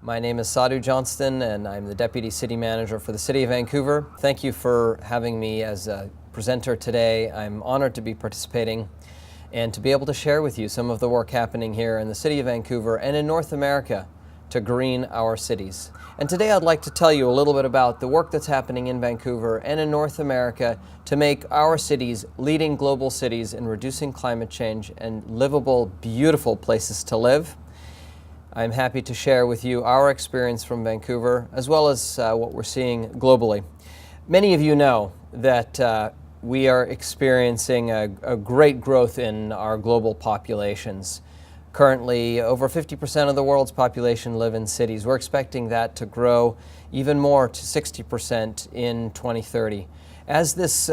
My name is Sadhu Johnston, and I'm the Deputy City Manager for the City of Vancouver. Thank you for having me as a presenter today. I'm honored to be participating and to be able to share with you some of the work happening here in the City of Vancouver and in North America to green our cities. And today I'd like to tell you a little bit about the work that's happening in Vancouver and in North America to make our cities leading global cities in reducing climate change and livable, beautiful places to live. I'm happy to share with you our experience from Vancouver as well as what we're seeing globally. Many of you know that we are experiencing a great growth in our global populations. Currently, over 50% of the world's population live in cities. We're expecting that to grow even more to 60% in 2030. As this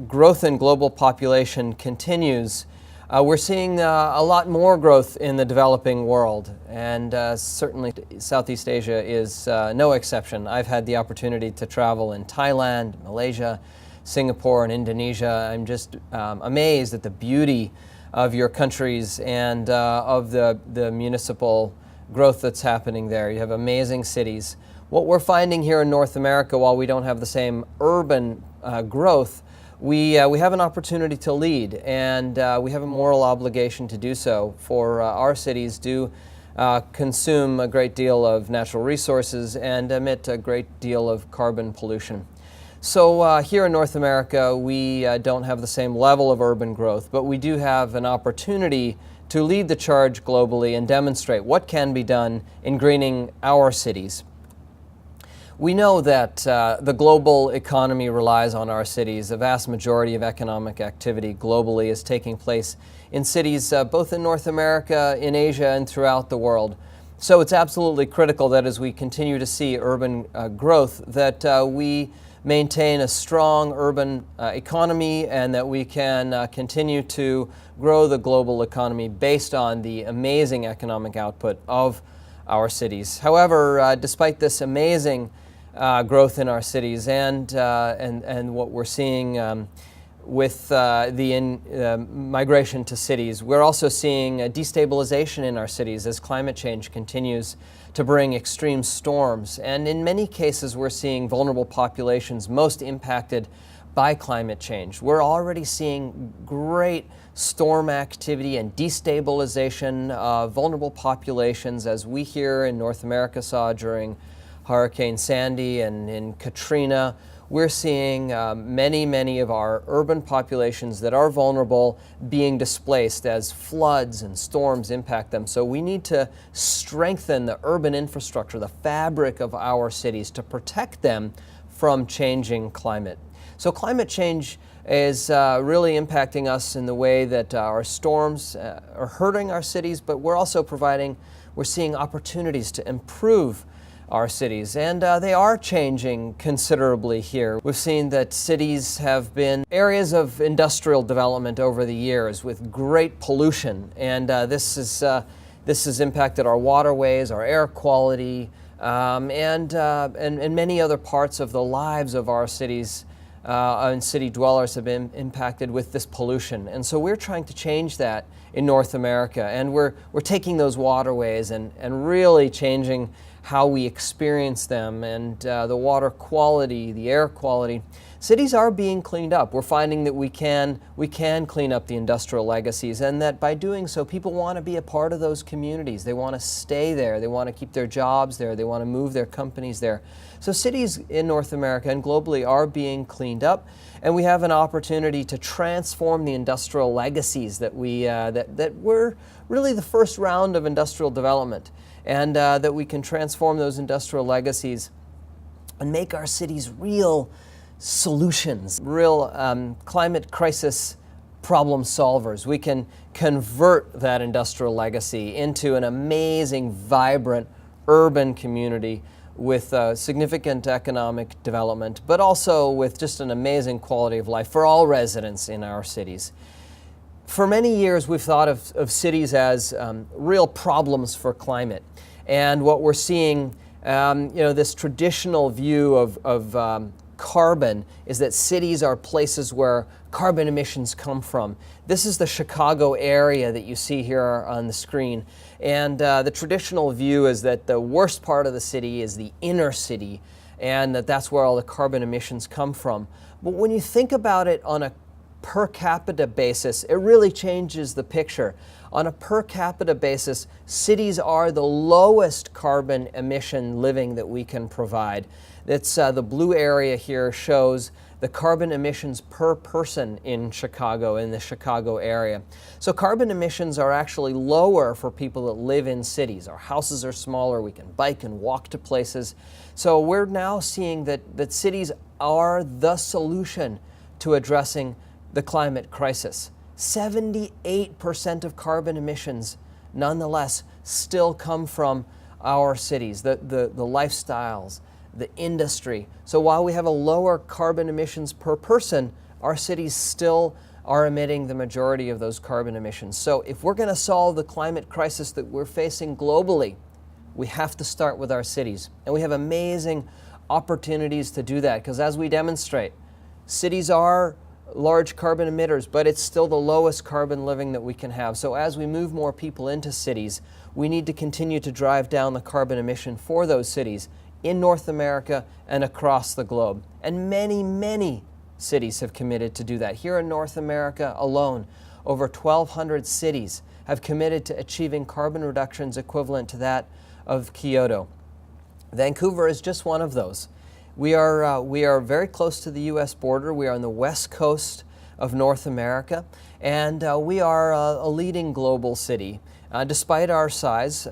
growth in global population continues, we're seeing a lot more growth in the developing world, and certainly Southeast Asia is no exception. I've had the opportunity to travel in Thailand, Malaysia, Singapore, and Indonesia. I'm just amazed at the beauty of your countries and of the municipal growth that's happening there. You have amazing cities. What we're finding here in North America, while we don't have the same urban growth, we have an opportunity to lead, and we have a moral obligation to do so. For our cities do consume a great deal of natural resources and emit a great deal of carbon pollution. So here in North America, we don't have the same level of urban growth, but we do have an opportunity to lead the charge globally and demonstrate what can be done in greening our cities. We know that the global economy relies on our cities. A vast majority of economic activity globally is taking place in cities both in North America, in Asia, and throughout the world. So it's absolutely critical that as we continue to see urban growth, that we maintain a strong urban economy and that we can continue to grow the global economy based on the amazing economic output of our cities. However, despite this amazing growth in our cities and what we're seeing with the migration to cities, we're also seeing a destabilization in our cities as climate change continues to bring extreme storms. And in many cases, we're seeing vulnerable populations most impacted by climate change. We're already seeing great storm activity and destabilization of vulnerable populations, as we here in North America saw during Hurricane Sandy and in Katrina. We're seeing many of our urban populations that are vulnerable being displaced as floods and storms impact them. So we need to strengthen the urban infrastructure, the fabric of our cities, to protect them from changing climate. So climate change is really impacting us in the way that our storms are hurting our cities, but we're seeing opportunities to improve our cities, and they are changing considerably here. We've seen that cities have been areas of industrial development over the years with great pollution, and this has impacted our waterways, our air quality, and many other parts of the lives of our cities. And city dwellers have been impacted with this pollution. And so we're trying to change that in North America, and we're taking those waterways and really changing how we experience them, and the water quality, the air quality. Cities are being cleaned up. We're finding that we can clean up the industrial legacies, and that by doing so, people want to be a part of those communities. They want to stay there. They want to keep their jobs there. They want to move their companies there. So cities in North America and globally are being cleaned up, and we have an opportunity to transform the industrial legacies that that were really the first round of industrial development, and that we can transform those industrial legacies and make our cities real solutions, real climate crisis problem solvers. We can convert that industrial legacy into an amazing, vibrant urban community with significant economic development, but also with just an amazing quality of life for all residents in our cities. For many years, we've thought of cities as real problems for climate. And what we're seeing, this traditional view of carbon is that cities are places where carbon emissions come from. This is the Chicago area that you see here on the screen. And the traditional view is that the worst part of the city is the inner city, and that's where all the carbon emissions come from. But when you think about it on a per capita basis, it really changes the picture. On a per capita basis, cities are the lowest carbon emission living that we can provide. That's the blue area here shows the carbon emissions per person in Chicago, in the Chicago area. So carbon emissions are actually lower for people that live in cities. Our houses are smaller, we can bike and walk to places. So we're now seeing that cities are the solution to addressing the climate crisis. 78% of carbon emissions, nonetheless, still come from our cities, the lifestyles, the industry. So while we have a lower carbon emissions per person, our cities still are emitting the majority of those carbon emissions. So if we're going to solve the climate crisis that we're facing globally, we have to start with our cities. And we have amazing opportunities to do that, because as we demonstrate, cities are large carbon emitters, but it's still the lowest carbon living that we can have. So as we move more people into cities, we need to continue to drive down the carbon emission for those cities in North America and across the globe. And many, many cities have committed to do that. Here in North America alone, over 1,200 cities have committed to achieving carbon reductions equivalent to that of Kyoto. Vancouver is just one of those. We are very close to the U.S. border. We are on the west coast of North America, and we are a leading global city. Despite our size,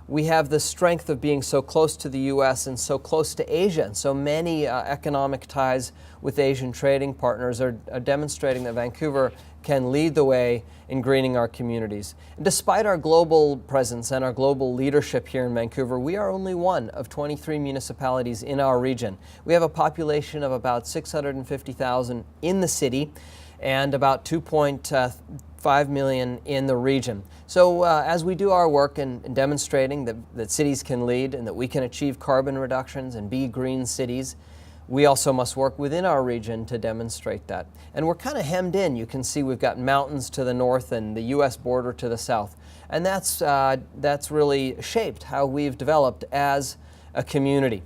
we have the strength of being so close to the U.S. and so close to Asia. And so many economic ties with Asian trading partners are demonstrating that Vancouver can lead the way in greening our communities. And despite our global presence and our global leadership here in Vancouver, we are only one of 23 municipalities in our region. We have a population of about 650,000 in the city and about 2.5 million in the region. So as we do our work in demonstrating that cities can lead and that we can achieve carbon reductions and be green cities, we also must work within our region to demonstrate that. And we're kind of hemmed in. You can see we've got mountains to the north and the U.S. border to the south. And that's really shaped how we've developed as a community.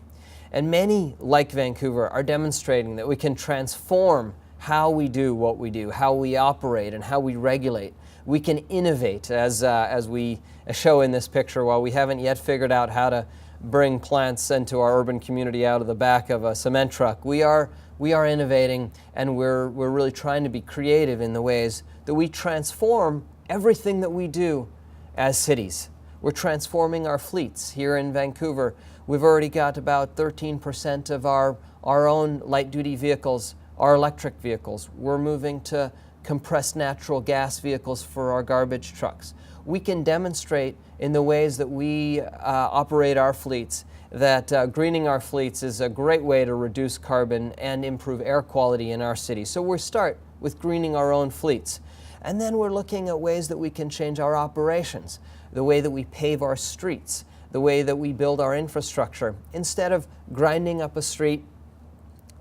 And many, like Vancouver, are demonstrating that we can transform how we do what we do, how we operate, and how we regulate. We can innovate, as we show in this picture. While we haven't yet figured out how to bring plants into our urban community out of the back of a cement truck, we are innovating, and we're really trying to be creative in the ways that we transform everything that we do as cities. We're transforming our fleets. Here in Vancouver, we've already got about 13% of our own light-duty vehicles are electric vehicles. We're moving to compressed natural gas vehicles for our garbage trucks. We can demonstrate in the ways that we operate our fleets that greening our fleets is a great way to reduce carbon and improve air quality in our city. So we start with greening our own fleets. And then we're looking at ways that we can change our operations, the way that we pave our streets, the way that we build our infrastructure. Instead of grinding up a street,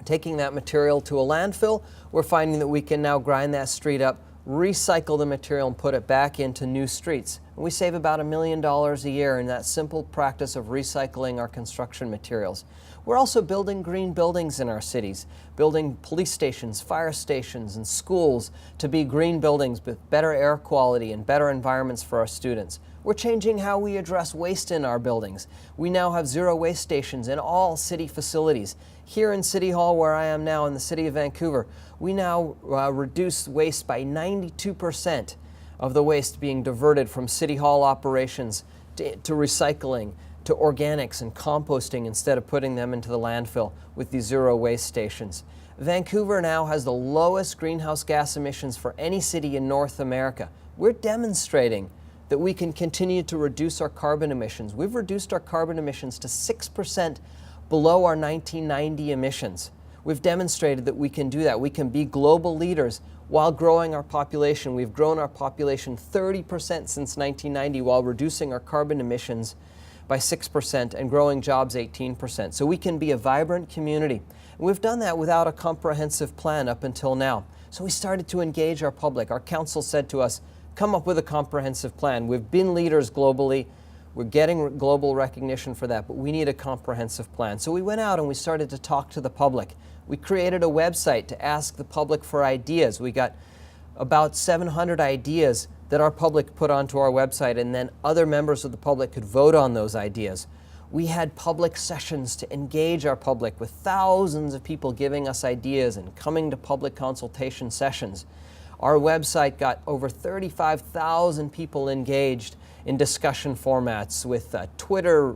taking that material to a landfill, we're finding that we can now grind that street up, recycle the material, and put it back into new streets. And we save about $1 million a year in that simple practice of recycling our construction materials. We're also building green buildings in our cities, building police stations, fire stations, and schools to be green buildings with better air quality and better environments for our students. We're changing how we address waste in our buildings. We now have zero waste stations in all city facilities. Here in City Hall, where I am now in the city of Vancouver, we now reduce waste by 92% of the waste being diverted from City Hall operations to recycling, to organics and composting instead of putting them into the landfill with these zero waste stations. Vancouver now has the lowest greenhouse gas emissions for any city in North America. We're demonstrating that we can continue to reduce our carbon emissions. We've reduced our carbon emissions to 6% below our 1990 emissions. We've demonstrated that we can do that. We can be global leaders while growing our population. We've grown our population 30% since 1990 while reducing our carbon emissions by 6% and growing jobs 18%. So we can be a vibrant community. And we've done that without a comprehensive plan up until now. So we started to engage our public. Our council said to us, come up with a comprehensive plan. We've been leaders globally. We're getting global recognition for that, but we need a comprehensive plan. So we went out and we started to talk to the public. We created a website to ask the public for ideas. We got about 700 ideas that our public put onto our website, and then other members of the public could vote on those ideas. We had public sessions to engage our public with thousands of people giving us ideas and coming to public consultation sessions. Our website got over 35,000 people engaged in discussion formats with Twitter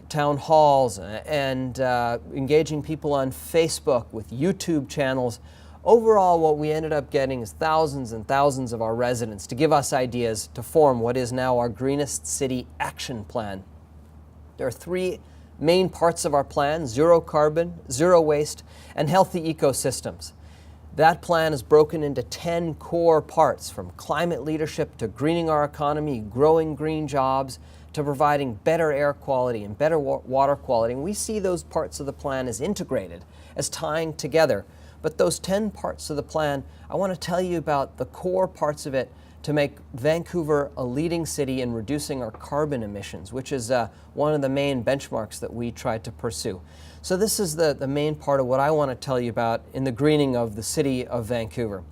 town halls and engaging people on Facebook with YouTube channels. Overall, what we ended up getting is thousands and thousands of our residents to give us ideas to form what is now our Greenest City Action Plan. There are three main parts of our plan: zero carbon, zero waste, and healthy ecosystems. That plan is broken into 10 core parts, from climate leadership to greening our economy, growing green jobs, to providing better air quality and better water quality. And we see those parts of the plan as integrated, as tying together. But those 10 parts of the plan, I want to tell you about the core parts of it to make Vancouver a leading city in reducing our carbon emissions, which is one of the main benchmarks that we try to pursue. So this is the main part of what I want to tell you about in the greening of the city of Vancouver.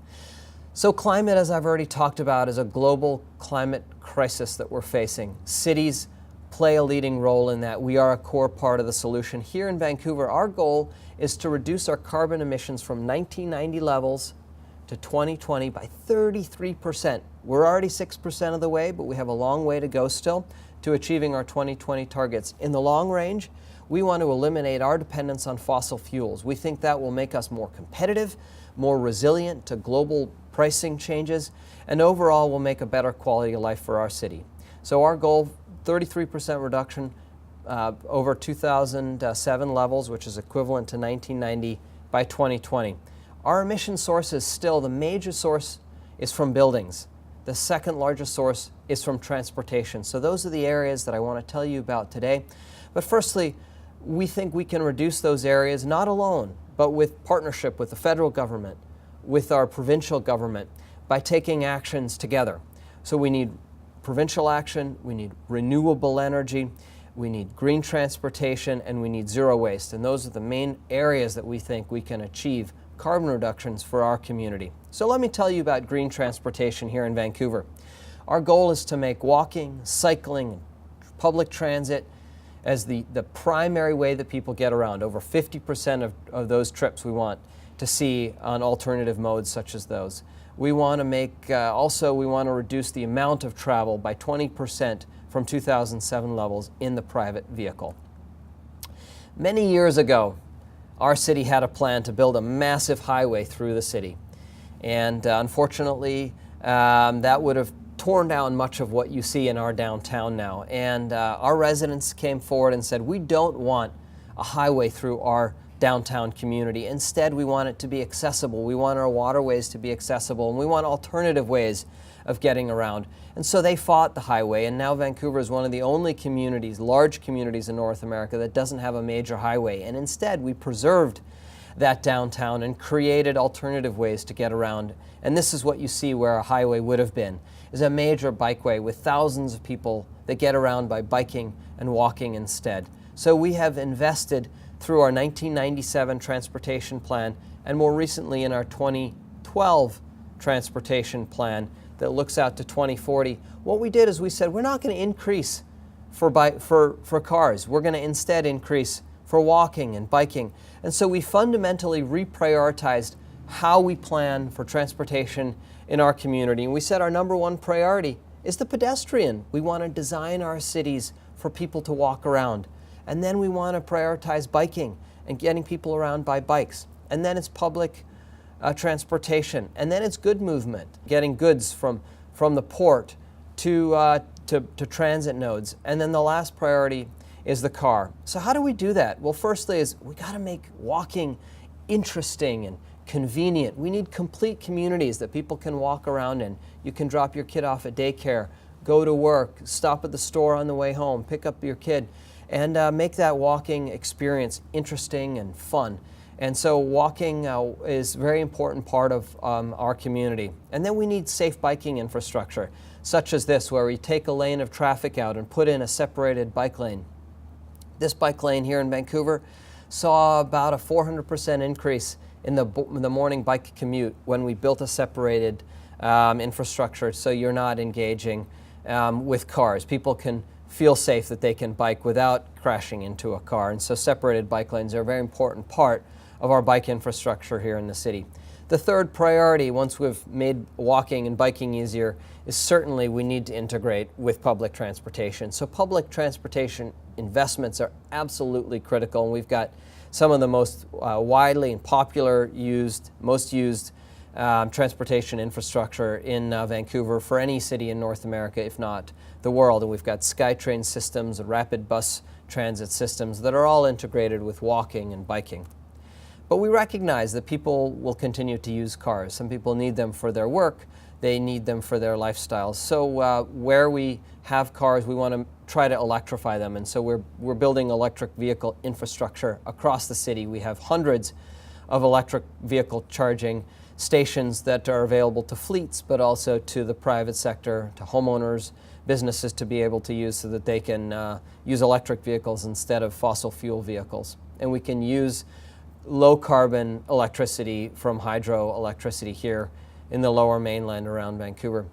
So climate, as I've already talked about, is a global climate crisis that we're facing. Cities play a leading role in that. We are a core part of the solution. Here in Vancouver, our goal is to reduce our carbon emissions from 1990 levels to 2020 by 33%. We're already 6% of the way, but we have a long way to go still to achieving our 2020 targets. In the long range, we want to eliminate our dependence on fossil fuels. We think that will make us more competitive, more resilient to global pricing changes, and overall will make a better quality of life for our city. So our goal, 33% reduction over 2007 levels, which is equivalent to 1990 by 2020. Our emission sources still, the major source is from buildings. The second largest source is from transportation. So those are the areas that I want to tell you about today. But firstly, we think we can reduce those areas not alone, but with partnership with the federal government, with our provincial government, by taking actions together. So we need provincial action, we need renewable energy, we need green transportation, and we need zero waste. And those are the main areas that we think we can achieve carbon reductions for our community. So let me tell you about green transportation here in Vancouver. Our goal is to make walking, cycling, public transit as the primary way that people get around. Over 50% of those trips we want to see on alternative modes such as those. We want to make, also we want to reduce the amount of travel by 20% from 2007 levels in the private vehicle. Many years ago, our city had a plan to build a massive highway through the city. And unfortunately, that would have torn down much of what you see in our downtown now. And our residents came forward and said, we don't want a highway through our downtown community. Instead, we want it to be accessible. We want our waterways to be accessible, and we want alternative ways of getting around. And so they fought the highway, and now Vancouver is one of the only communities, large communities in North America, that doesn't have a major highway. And instead, we preserved that downtown and created alternative ways to get around. And this is what you see where a highway would have been, is a major bikeway with thousands of people that get around by biking and walking instead. So we have invested through our 1997 transportation plan, and more recently in our 2012 transportation plan that looks out to 2040. What we did is we said, we're not going to increase for cars. We're going to instead increase for walking and biking. And so we fundamentally reprioritized how we plan for transportation in our community. And we said our number one priority is the pedestrian. We want to design our cities for people to walk around. And then we want to prioritize biking and getting people around by bikes. And then it's public transportation. And then it's good movement, getting goods from the port to transit nodes. And then the last priority is the car. So how do we do that? Well, firstly is we got to make walking interesting and convenient. We need complete communities that people can walk around in. You can drop your kid off at daycare go to work, stop at the store on the way home, pick up your kid, and make that walking experience interesting and fun. And so walking is a very important part of our community. And then we need safe biking infrastructure, such as this, where we take a lane of traffic out and put in a separated bike lane. This bike lane here in Vancouver saw about a 400% increase in the morning bike commute when we built a separated infrastructure, so you're not engaging with cars. People can feel safe that they can bike without crashing into a car. And so separated bike lanes are a very important part of our bike infrastructure here in the city. The third priority, once we've made walking and biking easier, is certainly we need to integrate with public transportation. So public transportation investments are absolutely critical, and we've got some of the most widely and popular most used transportation infrastructure in Vancouver for any city in North America, if not the world. And we've got SkyTrain systems and rapid bus transit systems that are all integrated with walking and biking. But we recognize that people will continue to use cars. Some people need them for their work, they need them for their lifestyles. So where we have cars, we want to try to electrify them. And so we're building electric vehicle infrastructure across the city. We have hundreds of electric vehicle charging stations that are available to fleets, but also to the private sector, to homeowners, businesses to be able to use so that they can use electric vehicles instead of fossil fuel vehicles. And we can use low carbon electricity from hydroelectricity here in the lower mainland around Vancouver.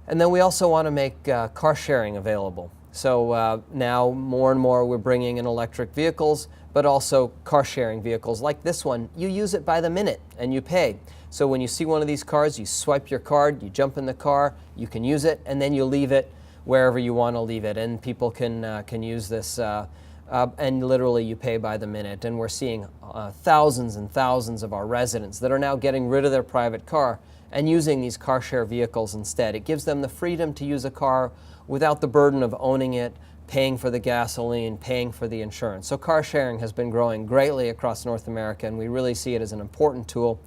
And then we also want to make car sharing available. So now more and more we're bringing in electric vehicles, but also car sharing vehicles like this one. You use it by the minute and you pay. So when you see one of these cars, you swipe your card, you jump in the car, you can use it, and then you leave it wherever you want to leave it. And people can use this and literally you pay by the minute. And we're seeing thousands and thousands of our residents that are now getting rid of their private car and using these car share vehicles instead. It gives them the freedom to use a car without the burden of owning it, paying for the gasoline, paying for the insurance. So car sharing has been growing greatly across North America, and we really see it as an important tool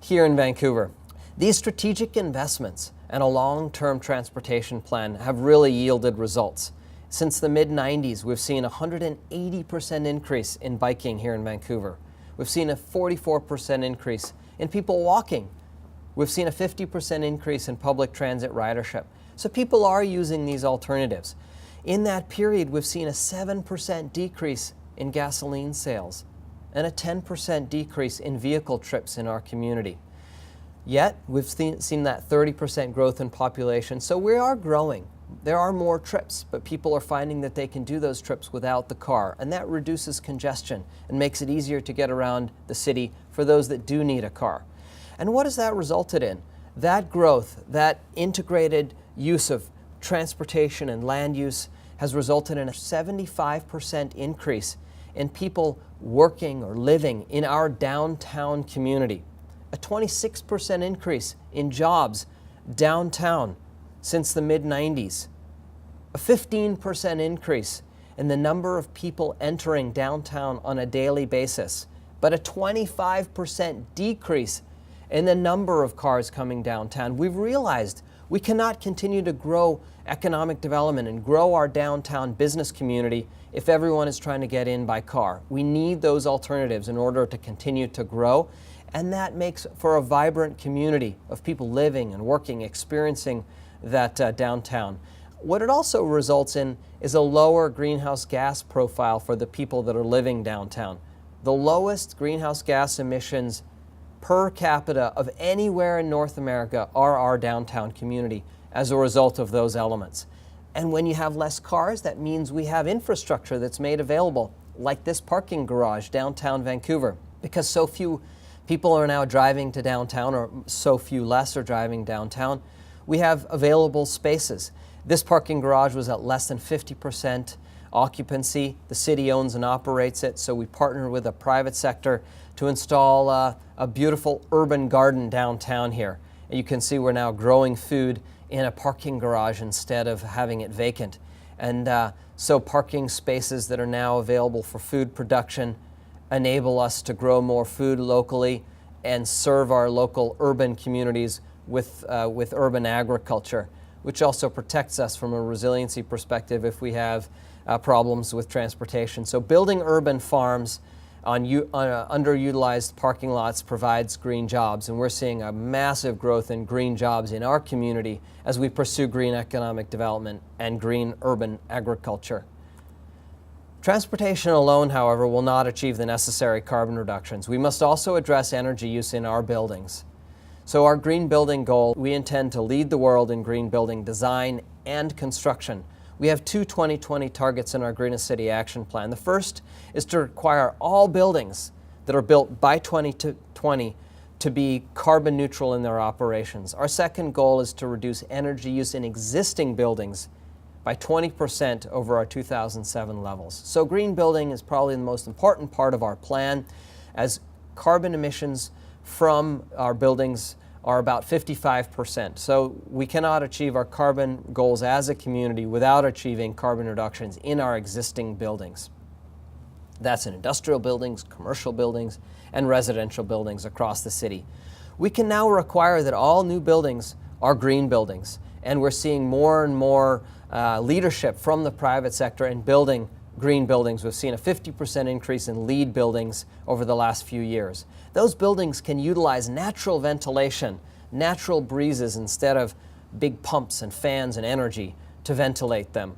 here in Vancouver. These strategic investments and a long-term transportation plan have really yielded results. Since the mid-90s, we've seen a 180% increase in biking here in Vancouver. We've seen a 44% increase in people walking. We've seen a 50% increase in public transit ridership. So people are using these alternatives. In that period, we've seen a 7% decrease in gasoline sales and a 10% decrease in vehicle trips in our community. Yet, we've seen that 30% growth in population, so we are growing. There are more trips, but people are finding that they can do those trips without the car, and that reduces congestion and makes it easier to get around the city for those that do need a car. And what has that resulted in? That growth, that integrated use of transportation and land use has resulted in a 75% increase in people working or living in our downtown community, a 26% increase in jobs downtown since the mid-90s, a 15% increase in the number of people entering downtown on a daily basis, but a 25% decrease in the number of cars coming downtown. We've realized we cannot continue to grow economic development and grow our downtown business community if everyone is trying to get in by car. We need those alternatives in order to continue to grow, and that makes for a vibrant community of people living and working, experiencing that downtown. What it also results in is a lower greenhouse gas profile for the people that are living downtown. The lowest greenhouse gas emissions per capita of anywhere in North America are our downtown community as a result of those elements. And when you have less cars, that means we have infrastructure that's made available, like this parking garage downtown Vancouver. Because so few people are now driving to downtown, or so few less are driving downtown, we have available spaces. This parking garage was at less than 50% occupancy. The city owns and operates it, so we partnered with a private sector to install a beautiful urban garden downtown here. And you can see we're now growing food in a parking garage instead of having it vacant. And so parking spaces that are now available for food production enable us to grow more food locally and serve our local urban communities with urban agriculture. which also protects us from a resiliency perspective if we have problems with transportation. So building urban farms on underutilized parking lots provides green jobs, and we're seeing a massive growth in green jobs in our community as we pursue green economic development and green urban agriculture. Transportation alone, however, will not achieve the necessary carbon reductions. We must also address energy use in our buildings. So our green building goal, we intend to lead the world in green building design and construction. We have two 2020 targets in our Greenest City Action Plan. The first is to require all buildings that are built by 2020 to be carbon neutral in their operations. Our second goal is to reduce energy use in existing buildings by 20% over our 2007 levels. So green building is probably the most important part of our plan, as carbon emissions from our buildings are about 55%. So we cannot achieve our carbon goals as a community without achieving carbon reductions in our existing buildings. That's in industrial buildings, commercial buildings, and residential buildings across the city. We can now require that all new buildings are green buildings, and we're seeing more and more leadership from the private sector in building green buildings. We've seen a 50% increase in LEED buildings over the last few years. Those buildings can utilize natural ventilation, natural breezes instead of big pumps and fans and energy to ventilate them.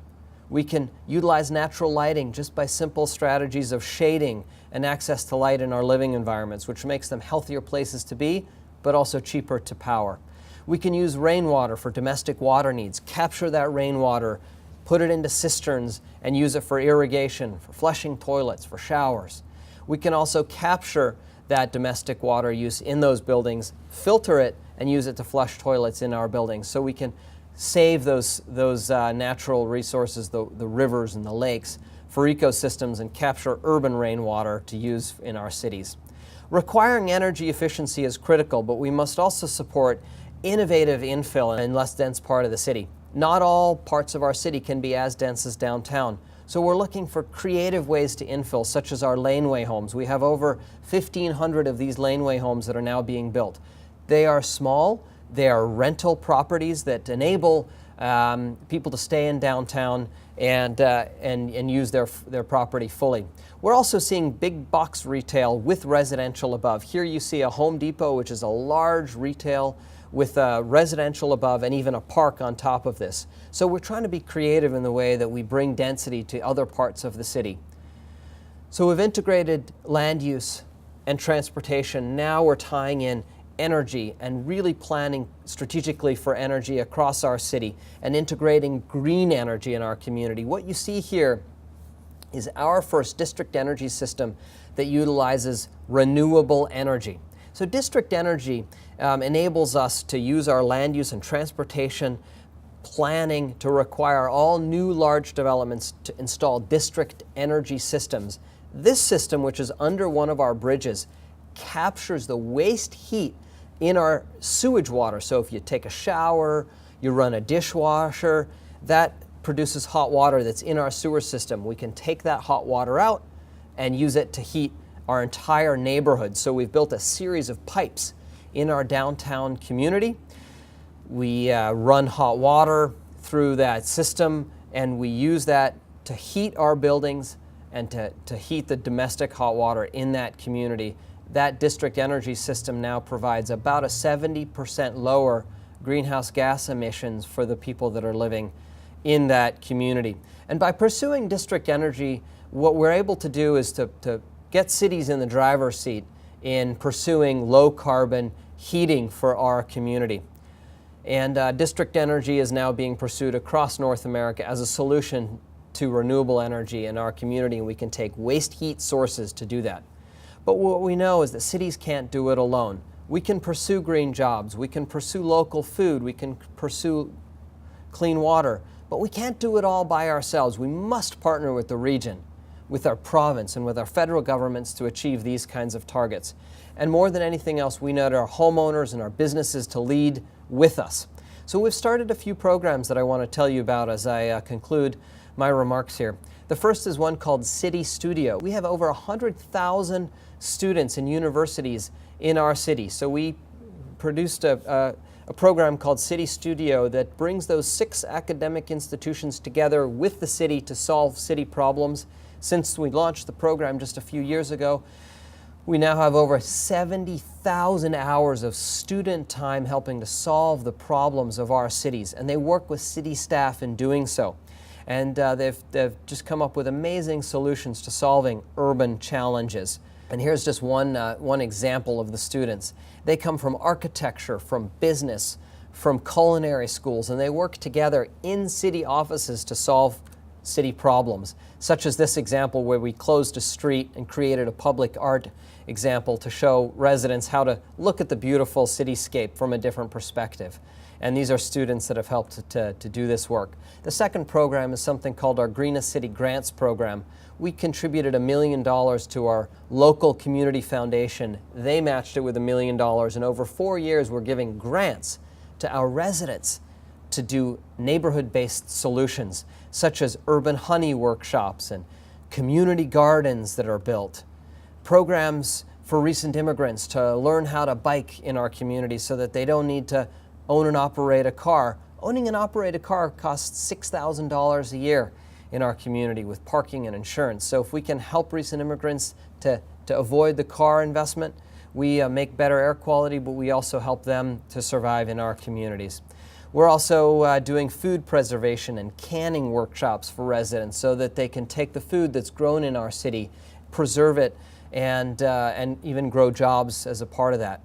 We can utilize natural lighting just by simple strategies of shading and access to light in our living environments, which makes them healthier places to be, but also cheaper to power. We can use rainwater for domestic water needs, capture that rainwater, put it into cisterns, and use it for irrigation, for flushing toilets, for showers. We can also capture that domestic water use in those buildings, filter it, and use it to flush toilets in our buildings. So we can save those natural resources, the rivers and the lakes, for ecosystems and capture urban rainwater to use in our cities. Requiring energy efficiency is critical, but we must also support innovative infill in less dense part of the city. Not all parts of our city can be as dense as downtown. So we're looking for creative ways to infill, such as our laneway homes. We have over 1,500 of these laneway homes that are now being built. They are small, they are rental properties that enable people to stay in downtown and use their property fully. We're also seeing big box retail with residential above. Here you see a Home Depot, which is a large retail with residential above and even a park on top of this. So we're trying to be creative in the way that we bring density to other parts of the city. So we've integrated land use and transportation. Now we're tying in energy and really planning strategically for energy across our city and integrating green energy in our community. What you see here is our first district energy system that utilizes renewable energy. So district energy enables us to use our land use and transportation planning to require all new large developments to install district energy systems. This system, which is under one of our bridges, captures the waste heat in our sewage water. So if you take a shower, you run a dishwasher, that produces hot water that's in our sewer system. We can take that hot water out and use it to heat our entire neighborhood. So we've built a series of pipes in our downtown community. We run hot water through that system, and we use that to heat our buildings and to heat the domestic hot water in that community. That district energy system now provides about a 70% lower greenhouse gas emissions for the people that are living in that community. And by pursuing district energy, what we're able to do is to get cities in the driver's seat in pursuing low carbon heating for our community. And district energy is now being pursued across North America as a solution to renewable energy in our community, and we can take waste heat sources to do that. But what we know is that cities can't do it alone. We can pursue green jobs, we can pursue local food, we can pursue clean water, but we can't do it all by ourselves. We must partner with the region, with our province, and with our federal governments to achieve these kinds of targets. And more than anything else, we need our homeowners and our businesses to lead with us. So we've started a few programs that I want to tell you about as I conclude my remarks here. The first is one called City Studio. We have over 100,000 students in universities in our city. So we produced a a program called City Studio that brings those 6 academic institutions together with the city to solve city problems. Since we launched the program just a few years ago, we now have over 70,000 hours of student time helping to solve the problems of our cities, and they work with city staff in doing so. And they've just come up with amazing solutions to solving urban challenges. And here's just one example of the students. They come from architecture, from business, from culinary schools, and they work together in city offices to solve city problems, such as this example where we closed a street and created a public art example to show residents how to look at the beautiful cityscape from a different perspective. And these are students that have helped to do this work. The second program is something called our Greenest City Grants program. We contributed $1 million to our local community foundation. They matched it with $1 million, and over 4 years we're giving grants to our residents to do neighborhood-based solutions, such as urban honey workshops and community gardens that are built, programs for recent immigrants to learn how to bike in our community so that they don't need to own and operate a car. Owning and operate a car costs $6,000 a year in our community with parking and insurance. So if we can help recent immigrants to avoid the car investment, we make better air quality, but we also help them to survive in our communities. We're also doing food preservation and canning workshops for residents so that they can take the food that's grown in our city, preserve it, and even grow jobs as a part of that.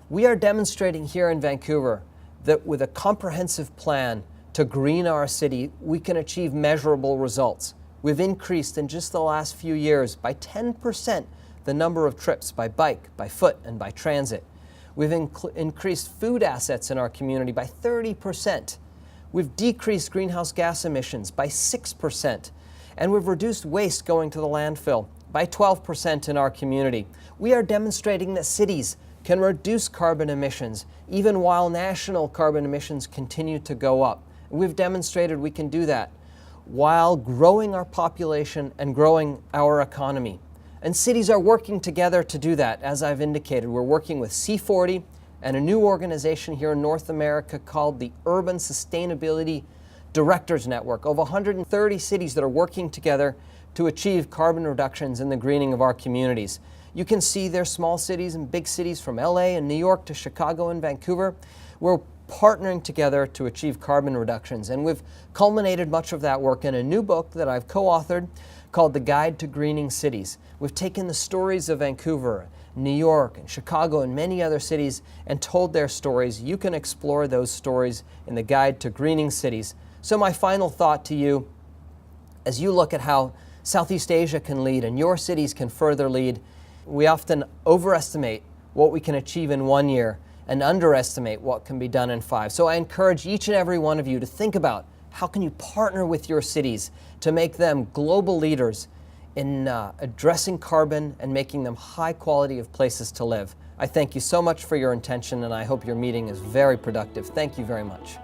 We are demonstrating here in Vancouver that with a comprehensive plan to green our city, we can achieve measurable results. We've increased in just the last few years by 10% the number of trips by bike, by foot, and by transit. We've increased food assets in our community by 30%. We've decreased greenhouse gas emissions by 6%. And we've reduced waste going to the landfill by 12% in our community. We are demonstrating that cities can reduce carbon emissions even while national carbon emissions continue to go up. We've demonstrated we can do that while growing our population and growing our economy. And cities are working together to do that. As I've indicated, we're working with C40 and a new organization here in North America called the Urban Sustainability Directors Network of 130 cities that are working together to achieve carbon reductions in the greening of our communities. You can see there's small cities and big cities from LA and New York to Chicago and Vancouver. We're partnering together to achieve carbon reductions, and we've culminated much of that work in a new book that I've co-authored called The Guide to Greening Cities. We've taken the stories of Vancouver, New York, and Chicago, and many other cities and told their stories. You can explore those stories in The Guide to Greening Cities. So my final thought to you, as you look at how Southeast Asia can lead and your cities can further lead, we often overestimate what we can achieve in 1 year and underestimate what can be done in 5. So I encourage each and every one of you to think about how can you partner with your cities to make them global leaders in addressing carbon and making them high quality of places to live. I thank you so much for your attention, and I hope your meeting is very productive. Thank you very much.